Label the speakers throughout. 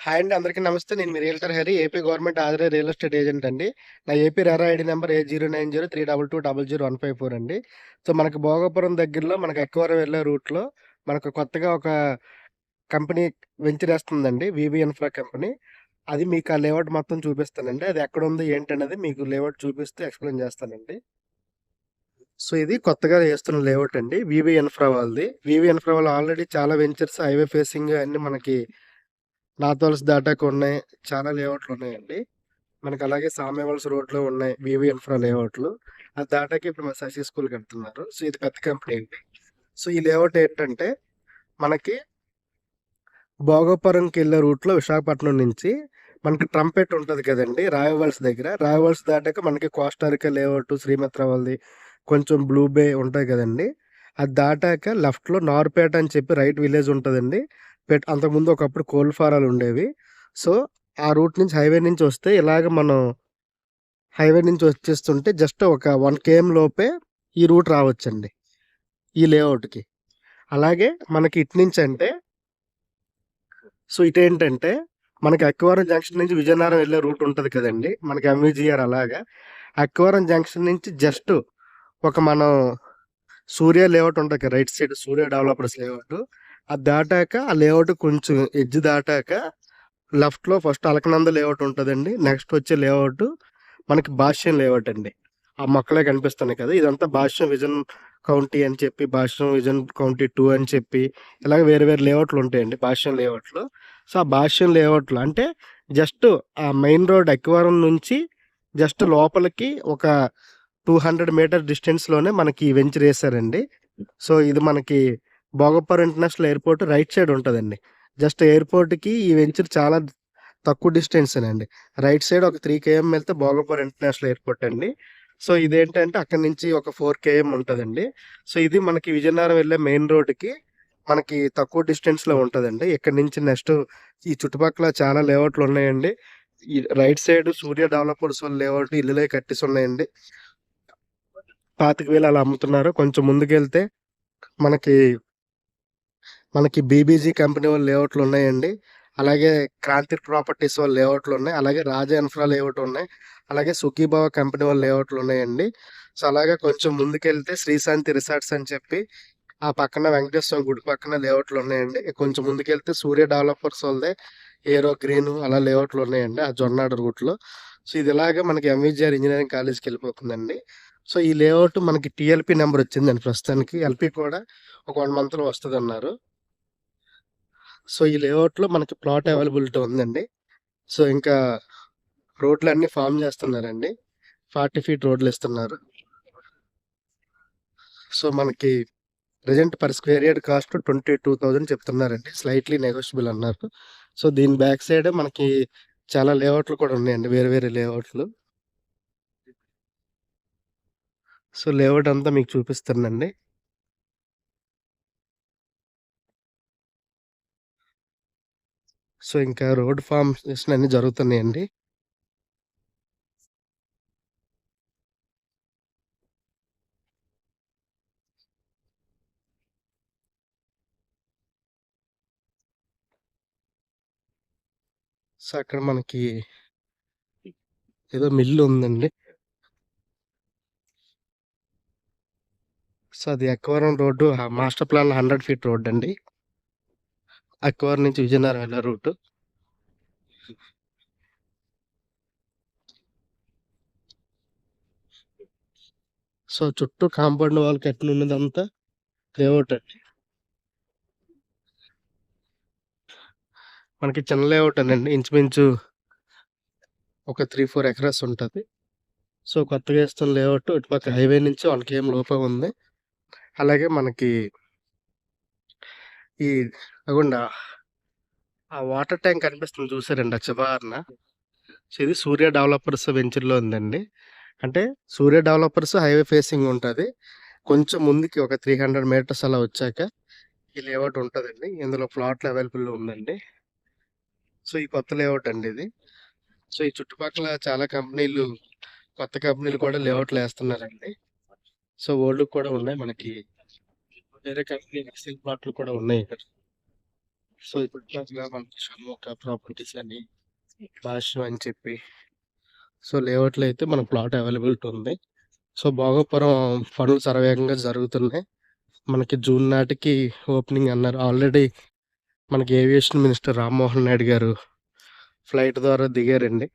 Speaker 1: Hi అండి, అందరికీ నమస్తే. నేను మీ రియల్టర్ హరి, ఏపీ గవర్నమెంట్ ఆధార రియల్ ఎస్టేట్ ఏజెంట్ అండి. నా ఏపీ రెరా ఐడి నెంబర్ 809032220054 అండి. సో మనకు భోగాపురం దగ్గరలో మనకు ఎక్కవరం వెళ్ళే రూట్లో మనకు కొత్తగా ఒక కంపెనీ వెంచర్ వేస్తుందండి, వివి ఇన్ఫ్రా కంపెనీ. అది మీకు ఆ లేఅవుట్ మొత్తం చూపిస్తానండి. అది ఎక్కడ ఉంది ఏంటనేది మీకు లేఅవుట్ చూపిస్తూ ఎక్స్ప్లెయిన్ చేస్తానండి. సో ఇది కొత్తగా వేస్తున్న లేఅవుట్ అండి, వివి ఇన్ఫ్రా వాళ్ళది. వివి ఇన్ఫ్రా వాళ్ళు ఆల్రెడీ చాలా వెంచర్స్ హైవే ఫేసింగ్ అన్ని మనకి నార్త్ వలస దాటాక ఉన్నాయి, చాలా లేఅవుట్లు ఉన్నాయండి. మనకి అలాగే సామేవల్స్ రోడ్లో ఉన్నాయి వివి ఇన్ఫ్రా లేఅవుట్లు. అది దాటాక ఇప్పుడు మన శశి స్కూల్ కడుతున్నారు. సో ఇది పెద్ద కంపెనీ అండి. సో ఈ లేఅవుట్ ఏంటంటే మనకి భోగపురంకి వెళ్ళే రూట్లో విశాఖపట్నం నుంచి మనకి ట్రంపెట్ ఉంటుంది కదండి, రాయవల్స్ దగ్గర. రాయవల్స్ దాటాక మనకి కోస్టారికా లేఅవుట్, శ్రీమిత్ర వాళ్ళది, కొంచెం బ్లూ బే ఉంటాయి కదండి. అది దాటాక లెఫ్ట్లో నార్పేట అని చెప్పి రైట్ విలేజ్ ఉంటుందండి. అంతకుముందు ఒకప్పుడు కోల్ ఫారాలు ఉండేవి. సో ఆ రూట్ నుంచి హైవే నుంచి వస్తే ఇలాగ మనం హైవే నుంచి వచ్చేస్తుంటే జస్ట్ ఒక 1 km లోపే ఈ రూట్ రావచ్చండి ఈ లేఅవుట్కి. అలాగే మనకి ఇటు నుంచి అంటే సో ఇటు ఏంటంటే మనకి అక్కవరం జంక్షన్ నుంచి విజయనగరం వెళ్ళే రూట్ ఉంటుంది కదండి, మనకి ఎంవిజిఆర్. అలాగా అక్కవరం జంక్షన్ నుంచి జస్ట్ ఒక మనం సూర్య లేఅవుట్ ఉంటుంది కదా, రైట్ సైడ్ సూర్య డెవలపర్స్ లేఅవుట్. అది దాటాక ఆ లేఅవుట్ కొంచెం ఎడ్జ్ దాటాక లెఫ్ట్లో ఫస్ట్ అలకనంద లేఅవుట్ ఉంటుందండి. నెక్స్ట్ వచ్చే లేఅవుట్ మనకి భాష్యం లేఅవుట్ అండి. ఆ మొక్కలే కనిపిస్తున్నాయి కదా, ఇదంతా భాష్యం విజన్ కౌంటీ అని చెప్పి, భాష్యం విజన్ కౌంటీ 2 అని చెప్పి ఇలాగ వేరే వేరే లేఅవుట్లు ఉంటాయండి భాష్యం లేఅవుట్లు. సో ఆ భాష్యం లేఅవుట్లు అంటే జస్ట్ ఆ మెయిన్ రోడ్ అక్కివరం నుంచి జస్ట్ లోపలికి ఒక 200 మీటర్ డిస్టెన్స్లోనే మనకి వెంచర్ వేసారండి. సో ఇది మనకి Bhogapuram international airport right side ఉంటుందండి. జస్ట్ ఎయిర్పోర్ట్కి ఈ వెంచర్ చాలా తక్కువ డిస్టెన్స్ అండి. రైట్ సైడ్ ఒక 3 km వెళ్తే భోగపురం ఇంటర్నేషనల్ ఎయిర్పోర్ట్ అండి. సో ఇదేంటంటే అక్కడ నుంచి ఒక 4 km ఉంటుందండి. సో ఇది మనకి విజయనగరం వెళ్ళే మెయిన్ రోడ్కి మనకి తక్కువ డిస్టెన్స్లో ఉంటుందండి. ఇక్కడ నుంచి నెక్స్ట్ ఈ చుట్టుపక్కల చాలా లేఅవుట్లు ఉన్నాయండి. ఈ రైట్ సైడ్ సూర్య డెవలపర్స్ వాళ్ళ లేఅవుట్ ఇల్లులే కట్టేసి ఉన్నాయండి. 25,000 అలా అమ్ముతున్నారు. కొంచెం ముందుకెళ్తే మనకి మనకి బీబీజీ కంపెనీ వాళ్ళ లేఅవుట్లు ఉన్నాయండి. అలాగే క్రాంతి ప్రాపర్టీస్ వాళ్ళ లేఅవుట్లు ఉన్నాయి. అలాగే రాజా ఇన్ఫ్రా లేఅవుట్ ఉన్నాయి. అలాగే సుఖీభావ కంపెనీ వాళ్ళ లేఅవుట్లు ఉన్నాయండి. సో అలాగే కొంచెం ముందుకెళ్తే శ్రీశాంతి రిసార్ట్స్ అని చెప్పి ఆ పక్కన వెంకటేశ్వర గుడి పక్కన లేఅవుట్లు ఉన్నాయండి. కొంచెం ముందుకెళ్తే సూర్య డెవలపర్స్ వాళ్ళదే ఏరో గ్రీన్ అలా లేఅవుట్లు ఉన్నాయండి ఆ జొన్నాడ రూట్లో. సో ఇది ఇలాగే మనకి ఎంవిజిఆర్ ఇంజనీరింగ్ కాలేజ్కి వెళ్ళిపోతుందండి. సో ఈ లేఅవుట్ మనకి టీఎల్పీ నెంబర్ వచ్చిందండి ప్రస్తుతానికి. ఎల్పీ కూడా ఒక 1 monthలో వస్తుంది అన్నారు. సో ఈ లేఅవుట్లో మనకి ప్లాట్ అవైలబిలిటీ ఉందండి. సో ఇంకా రోడ్లు అన్ని ఫామ్ చేస్తున్నారండి. 40 feet రోడ్లు ఇస్తున్నారు. సో మనకి present per square yard cost 22,000 చెప్తున్నారండి, స్లైట్లీ నెగోషియబుల్ అన్నారు. సో దీని బ్యాక్ సైడ్ మనకి చాలా లేఅవుట్లు కూడా ఉన్నాయండి, వేరే వేరే లేఅవుట్లు. సో లేఅవుట్ అంతా మీకు చూపిస్తానండి. సో ఇంకా రోడ్ ఫార్మేషన్ అన్ని జరుగుతున్నాయండి. సో అక్కడ మనకి ఏదో మిల్లు ఉందండి. సో అది Akkivaram road, master plan 100 feet road అండి, అక్వరం నుంచి విజయనగరం వెళ్ళే రూట్. సో చుట్టూ కాంపౌండ్ వాల్ కట్టిన ఉన్నదంతా లేఅవుట్ అండి. మనకి చిన్న లేఅవుట్ అండి, ఇంచుమించు ఒక 3-4 acres ఉంటుంది. సో కొత్తగా వేస్తున్న లేఅవుట్ ఇటుపక్క హైవే నుంచి 1 km లోపే ఉంది. అలాగే మనకి ఈ అగుండా ఆ వాటర్ ట్యాంక్ కనిపిస్తుంది చూసారండి ఆ చివరన. సో ఇది సూర్య డెవలపర్స్ వెంచర్లో ఉందండి. అంటే సూర్య డెవలపర్స్ హైవే ఫేసింగ్ ఉంటుంది. కొంచెం ముందుకి ఒక 300 meters అలా వచ్చాక ఈ లేఅవుట్ ఉంటుందండి. ఇందులో ప్లాట్లు అవైలబుల్ ఉందండి. సో ఈ కొత్త లేఅవుట్ అండి ఇది. సో ఈ చుట్టుపక్కల చాలా కంపెనీలు, కొత్త కంపెనీలు కూడా లేఅవుట్లు వేస్తున్నారండి. సో ఓల్డ్ కూడా ఉన్నాయి, మనకి వేరే కంపెనీ ఎక్సెల్ ప్లాట్లు కూడా ఉన్నాయి ఇక్కడ. సో ఇప్పుడు మనకి షణ్ముఖ ప్రాపర్టీస్ అని భాష్యం అని చెప్పి సో లేఅవుట్లో అయితే మన ప్లాట్ అవైలబిలిటీ ఉంది. సో భోగాపురం పనులు శరవేగంగా జరుగుతున్నాయి. మనకి జూన్ నాటికి ఓపెనింగ్ అన్నారు. ఆల్రెడీ మనకి ఏవియేషన్ మినిస్టర్ రామ్మోహన్ నాయుడు గారు ఫ్లైట్ ద్వారా దిగారండి.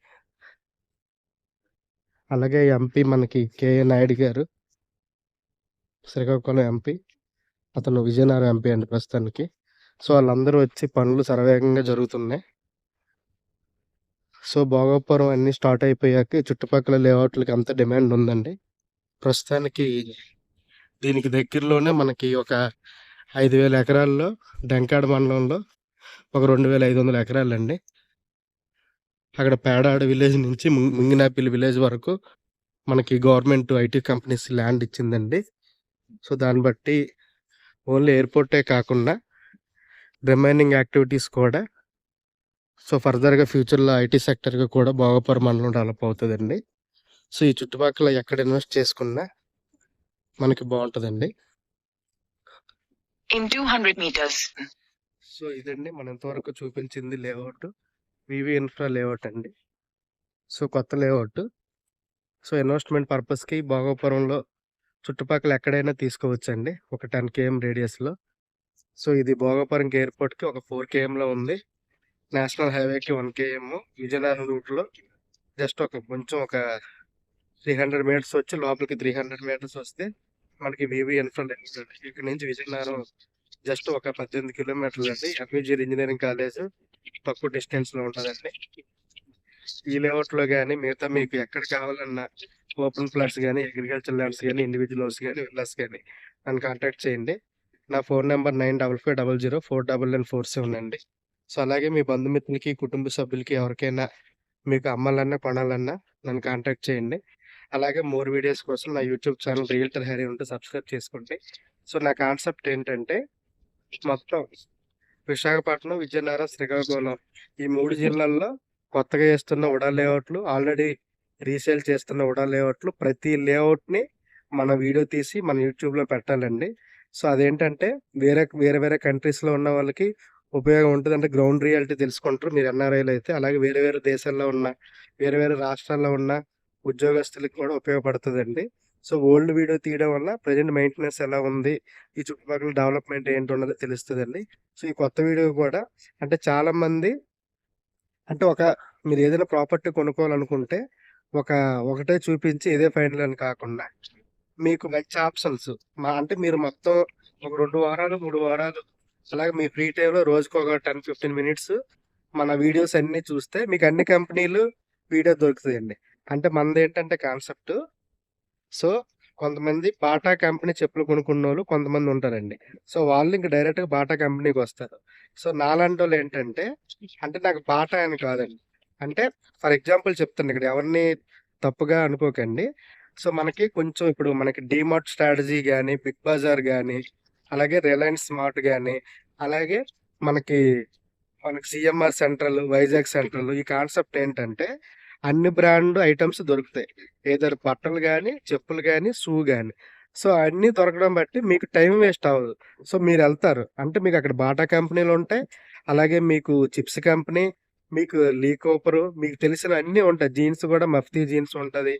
Speaker 1: అలాగే ఎంపీ మనకి కేఏ నాయుడు గారు, శ్రీకాకుళం ఎంపీ, అతను విజయనగరం ఎంపీ అండి ప్రస్తుతానికి. సో వాళ్ళందరూ వచ్చి పనులు శరవేగంగా జరుగుతున్నాయి. సో భోగాపురం అన్నీ స్టార్ట్ అయిపోయాక చుట్టుపక్కల లేఅవుట్లకి అంత డిమాండ్ ఉందండి. ప్రస్తుతానికి దీనికి దగ్గరలోనే మనకి ఒక 5,000 ఎకరాల్లో డెంకాడ మండలంలో ఒక 2,500 ఎకరాలండి. అక్కడ పేడాడ విలేజ్ నుంచి ముంగినాపిల్లి విలేజ్ వరకు మనకి గవర్నమెంట్ ఐటీ కంపెనీస్ ల్యాండ్ ఇచ్చిందండి. సో దాన్ని బట్టి ఓన్లీ ఎయిర్పోర్టే కాకుండా రిమైనింగ్ యాక్టివిటీస్ కూడా సో ఫర్దర్గా ఫ్యూచర్లో ఐటీ సెక్టర్గా కూడా భోగాపురం మండలం డెవలప్ అవుతుందండి. సో ఈ చుట్టుపక్కల ఎక్కడ ఇన్వెస్ట్ చేసుకున్నా మనకి బాగుంటుందండి.
Speaker 2: In 200 meters.
Speaker 1: సో ఇదండి మనం ఇంతవరకు చూపించింది లేఅవుట్, వివి ఇన్ఫ్రా లేఅవుట్ అండి. సో కొత్త లేఅవుట్. సో ఇన్వెస్ట్మెంట్ పర్పస్కి భోగాపురంలో చుట్టుపక్కల ఎక్కడైనా తీసుకోవచ్చండి, ఒక 10 km రేడియస్లో. సో ఇది భోగాపురంకి ఎయిర్పోర్ట్కి ఒక 4 kmలో ఉంది. నేషనల్ హైవేకి 1 km, విజయనగరం రూట్లో జస్ట్ కొంచెం ఒక 300 మీటర్స్ వచ్చి లోపలికి 300 మీటర్స్ వస్తే మనకి వివి ఇన్ఫ్రా లేఅవుట్. ఇక్కడ నుంచి విజయనగరం జస్ట్ ఒక 18 కిలోమీటర్లు అండి. FUG ఇంజనీరింగ్ కాలేజ్ తక్కువ డిస్టెన్స్లో ఉంటుందండి. ఈ లేఅవుట్లో కానీ మిగతా మీకు ఎక్కడ కావాలన్నా ఓపెన్ ప్లాట్స్ కానీ, అగ్రికల్చర్ ల్యాండ్స్ కానీ, ఇండివిజువల్స్ కానీ, విల్లాస్ కానీ నన్ను కాంటాక్ట్ చేయండి. నా ఫోన్ నెంబర్ 9550049947 అండి. సో అలాగే మీ బంధుమిత్రులకి, కుటుంబ సభ్యులకి ఎవరికైనా మీకు అమ్మాలన్నా కొనాలన్నా నన్ను కాంటాక్ట్ చేయండి. అలాగే మోర్ వీడియోస్ కోసం నా యూట్యూబ్ ఛానల్ రియల్టర్ హ్యారీ ఉంటే సబ్స్క్రైబ్ చేసుకోండి. సో నా కాన్సెప్ట్ ఏంటంటే మొత్తం విశాఖపట్నం, విజయనగరం, శ్రీకాకుళం ఈ 3 జిల్లాల్లో కొత్తగా వేస్తున్న ఉడా లేఅవుట్లు, ఆల్రెడీ రీసేల్ చేస్తున్న ఉడా లేఅవుట్లు, ప్రతి లేఅవుట్ని మన వీడియో తీసి మన యూట్యూబ్లో పెట్టాలండి. సో అదేంటంటే వేరే వేరే కంట్రీస్లో ఉన్న వాళ్ళకి ఉపయోగం ఉంటుంది. అంటే గ్రౌండ్ రియాలిటీ తెలుసుకుంటారు మీరు ఎన్ఆర్ఐలు అయితే. అలాగే వేరే వేరే దేశాల్లో ఉన్న, వేరే వేరే రాష్ట్రాల్లో ఉన్న ఉద్యోగస్తులకి కూడా ఉపయోగపడుతుందండి. సో ఓల్డ్ వీడియో తీయడం వల్ల ప్రజెంట్ మెయింటెనెన్స్ ఎలా ఉంది, ఈ చుట్టుపక్కల డెవలప్మెంట్ ఏంటి ఉన్నది తెలుస్తుందండి. సో ఈ కొత్త వీడియో కూడా అంటే చాలామంది అంటే మీరు ఏదైనా ప్రాపర్టీ కొనుక్కోవాలనుకుంటే ఒకటే చూపించి ఇదే ఫైనల్ అని కాకుండా మీకు మంచి ఆప్షన్స్ అంటే మీరు మొత్తం ఒక 2 వారాలు 3 వారాలు అలాగే మీ ఫ్రీ టైంలో రోజుకు ఒక 10-15 మినిట్స్ మన వీడియోస్ అన్నీ చూస్తే మీకు అన్ని కంపెనీలు వీడియో దొరుకుతాయండి. అంటే మనది ఏంటంటే కాన్సెప్ట్, సో కొంతమంది బాటా కంపెనీ చెప్పులు కొనుక్కున్న వాళ్ళు కొంతమంది ఉంటారండి. సో వాళ్ళు ఇంక డైరెక్ట్గా బాటా కంపెనీకి వస్తారు. సో నాలాంటి వాళ్ళు ఏంటంటే అంటే నాకు బాటా అని కాదండి, అంటే ఫర్ ఎగ్జాంపుల్ చెప్తాను, ఇక్కడ ఎవరిని తప్పుగా అనుకోకండి. సో మనకి కొంచెం ఇప్పుడు మనకి డిమార్ట్ స్ట్రాటజీ కానీ, బిగ్ బజార్ కానీ, అలాగే రిలయన్స్ స్మార్ట్ కానీ, అలాగే మనకి సిఎంఆర్ సెంట్రల్, వైజాగ్ సెంట్రల్, ఈ కాన్సెప్ట్ ఏంటంటే అన్ని బ్రాండ్ ఐటమ్స్ దొరుకుతాయి. ఏదైనా బట్టలు కానీ, చెప్పులు కానీ, షూ కానీ. సో అన్నీ దొరకడం బట్టి మీకు టైం వేస్ట్ అవ్వదు. సో మీరు వెళ్తారు అంటే మీకు అక్కడ బాటా కంపెనీలు ఉంటాయి, అలాగే మీకు చిప్స్ కంపెనీ, మీకు లీ కూపరు, మీకు తెలిసిన అన్నీ ఉంటాయి. జీన్స్ కూడా మఫ్తీ జీన్స్ ఉంటుంది,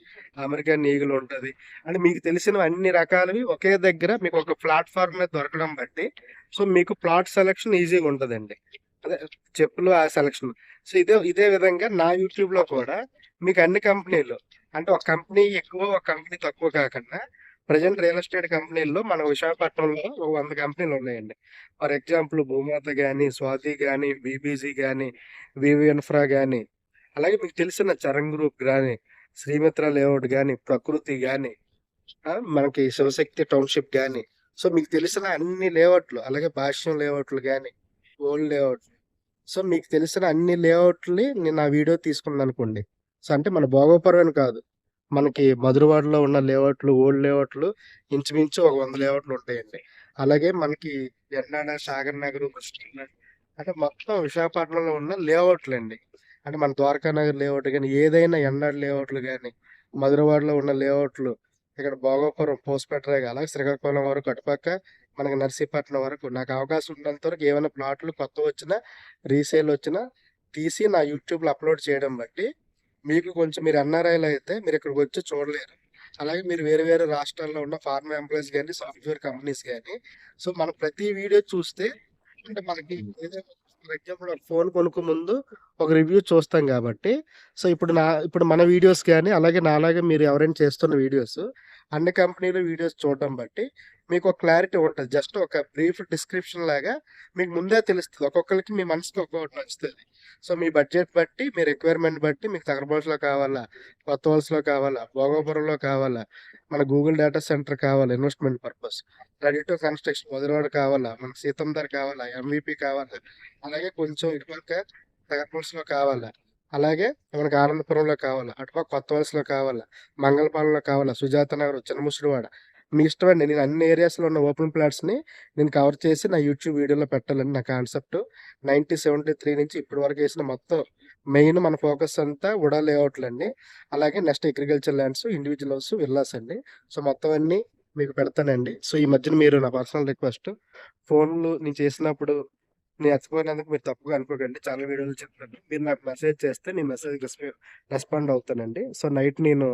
Speaker 1: అమెరికన్ ఈగిల్ ఉంటుంది. అంటే మీకు తెలిసిన అన్ని రకాలవి ఒకే దగ్గర మీకు ఒక ప్లాట్ఫామ్ మీద దొరకడం బట్టి సో మీకు ప్లాట్ సెలెక్షన్ ఈజీగా ఉంటుందండి. అదే చెప్పులు ఆ సెలెక్షన్. సో ఇదే విధంగా నా యూట్యూబ్లో కూడా మీకు అన్ని కంపెనీలు అంటే ఒక కంపెనీ ఎక్కువ, ఒక కంపెనీ తక్కువ కాకుండా ప్రజెంట్ రియల్ ఎస్టేట్ కంపెనీల్లో మన విశాఖపట్నంలో 100 కంపెనీలు ఉన్నాయండి. ఫర్ ఎగ్జాంపుల్ భూమాత కానీ, స్వాతి కానీ, బీబీజీ కానీ, వివి ఇన్ఫ్రా కానీ, అలాగే మీకు తెలిసిన చరణ్ గ్రూప్ కానీ, శ్రీమిత్ర లేఅవుట్ కానీ, ప్రకృతి కానీ, మనకి శివశక్తి టౌన్షిప్ కానీ. సో మీకు తెలిసిన అన్ని లేఅవుట్లు, అలాగే భాష్యం లేఅవుట్లు కానీ, ఓల్డ్ లేఅవుట్. సో మీకు తెలిసిన అన్ని లేఅవుట్ని నేను నా వీడియో తీసుకున్నాను అనుకోండి. సో అంటే మన భోగాపురం అని కాదు, మనకి మధురవాడలో ఉన్న లేఅవుట్లు, ఓల్డ్ లేఅవుట్లు ఇంచుమించు ఒక 100 లేఅవుట్లు ఉంటాయండి. అలాగే మనకి ఎర్నాడ, సాగర్ నగర్, అంటే మొత్తం విశాఖపట్నంలో ఉన్న లేఅవుట్లు అండి. అంటే మన ద్వారకా నగర్ లేఅవుట్ కానీ, ఏదైనా ఎన్నాడు లేఅవుట్లు కానీ, మధురవాడలో ఉన్న లేఅవుట్లు, ఇక్కడ భోగాపురం, పోస్పేట, అలాగే శ్రీకాకుళం వరకు అటుపక్క మనకి నర్సీపట్నం వరకు నాకు అవకాశం ఉన్నంత వరకు ఏమైనా ప్లాట్లు కొత్తవొచ్చినా, రీసేలొచ్చినా తీసి నా యూట్యూబ్‌లో అప్‌లోడ్ చేయడం బట్టి, మీకు కొంచెం మీరు ఎన్ఆర్ఐలు అయితే మీరిక్కడికొచ్చి చూడలేరు. అలాగే మీరు వేరే వేరే రాష్ట్రాల్లో ఉన్న ఫార్మా ఎంప్లాయీస్ గాని, సాఫ్ట్‌వేర్ కంపెనీస్ గాని, సో మనం ప్రతి వీడియో చూస్తే అంటే మనకి ఏదైనా ఫర్ ఎగ్జాంపుల్ ఒక ఫోన్ కొనుక్కు ముందు ఒక రివ్యూ చూస్తాం గాబట్టి, సో ఇప్పుడు మన వీడియోస్ గాని, అలాగే నాలాగా మీరు ఎవరైనా చేస్తున్న వీడియోస్, అన్ని కంపెనీల వీడియోస్ చూడడం బట్టి మీకొక క్లారిటీ ఉంటది. జస్ట్ ఒక బ్రీఫ్ డిస్క్రిప్షన్ లాగా మీకు ముందే తెలుస్తది. ఒక్కొక్కళ్ళకి మీ మనసుకి ఒక్కొక్కటి నచ్చుతది. సో మీ బడ్జెట్ బట్టి, మీ రిక్వైర్మెంట్ బట్టి మీకు తగరబోతులో కావాలా, కొత్త వలసలో కావాలా, భోగాపురంలో కావాలా, మన గూగుల్ డేటా సెంటర్ కావాలా investment purpose, ready to construction Mudirivada కావాలా, మనకు సీతందర కావాలా, ఎంవీపీ కావాలా, అలాగే కొంచెం ఇటుపక్క తగరపూసలో కావాలా, అలాగే మనకు ఆనందపురంలో కావాలా, అటుపక్క కొత్త వలసలో కావాలా, మంగళపాలెంలో కావాలా, సుజాత నగర్, చిన్నముసిరివాడ, మీ ఇష్టమండి. నేను అన్ని ఏరియాస్‌లో ఉన్న ఓపెన్ ప్లాట్స్‌ని నేను కవర్ చేసి నా యూట్యూబ్ వీడియోలో పెట్టాలని నా కాన్సెప్ట్. 1973 నుంచి ఇప్పటి వరకు ఏసిన మొత్తం మెయిన్ మన ఫోకస్ అంతా వుడా లేఅవుట్లండి. అలాగే next agriculture lands, individual house, villas అండి. సో మొత్తం అన్నీ మీకు పెడతానండి. సో ఈ మధ్యన మీరు నా పర్సనల్ రిక్వెస్ట్ ఫోన్‌లు నేను చేసినప్పుడు నేను ఎత్తకపోయినందుకు మీరు తప్పుగా అనుకోకండి. చాలా వీడియోలు చెప్తాను. మీరు నాకు మెసేజ్ చేస్తే నేను మెసేజ్‌కి రెస్పాండ్ అవుతానండి. సో నైట్ నేను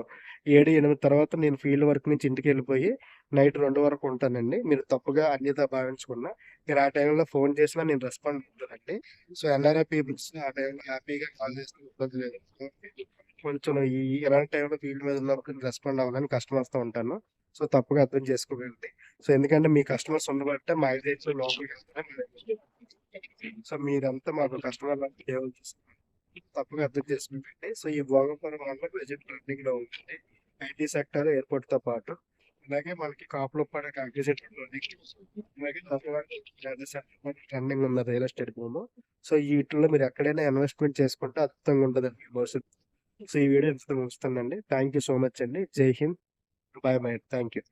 Speaker 1: 7, 8 తర్వాత నేను ఫీల్డ్ వర్క్ నుంచి ఇంటికెళ్ళిపోయి నైట్ 2 వరకు ఉంటానండి. మీరు తప్పుగా అన్యథా భావించకుండా మీరు ఆ టైంలో ఫోన్ చేసినా నేను రెస్పాండ్ అవుతానండి. సో ఎన్ఆర్ఐ పీపుల్స్ ఆ టైంలో హ్యాపీగా కాల్ చేస్తే ఇబ్బంది లేదు. కొంచెం ఇలాంటి టైంలో ఫీల్డ్ మీద ఉన్నప్పుడు నేను రెస్పాండ్ అవ్వడానికి కష్టమొస్తూ ఉంటాను. సో తప్పుగా అర్థం చేసుకోకండి. సో ఎందుకంటే మీ కస్టమర్స్ ఉండబట్టే మా ఏజెన్సీ లోపలికెళ్తాను. సో మీరంతా మాకు కస్టమర్ లాంటి సేవలు చేస్తున్నారు. తప్పుగా అర్థం చేసుకోకండి. సో ఈ భోగాపురం వల్ల ప్రెజెంట్ ట్రెండింగ్‌లో ఉందండి. ఐటీ సెక్టార్, ఎయిర్‌పోర్ట్‌తో పాటు. అలాగే మనకి కాపులుప్పాడ కాంక్రీట్ ట్రెండింగ్. అలాగే డేటా సెంటర్ ట్రెండింగ్ ఉన్న రియల్ ఎస్టేట్ భూము. సో ఈటిల్లో మీరు ఎక్కడైనా ఇన్వెస్ట్‌మెంట్ చేసుకుంటే అద్భుతంగా ఉంటదండి భవిష్యత్తు. సో ఈ వీడియో ఇంతటితో ముగిస్తున్నానండి. థాంక్ యూ సో మచ్ అండి. జై Hind. By by. Thank you.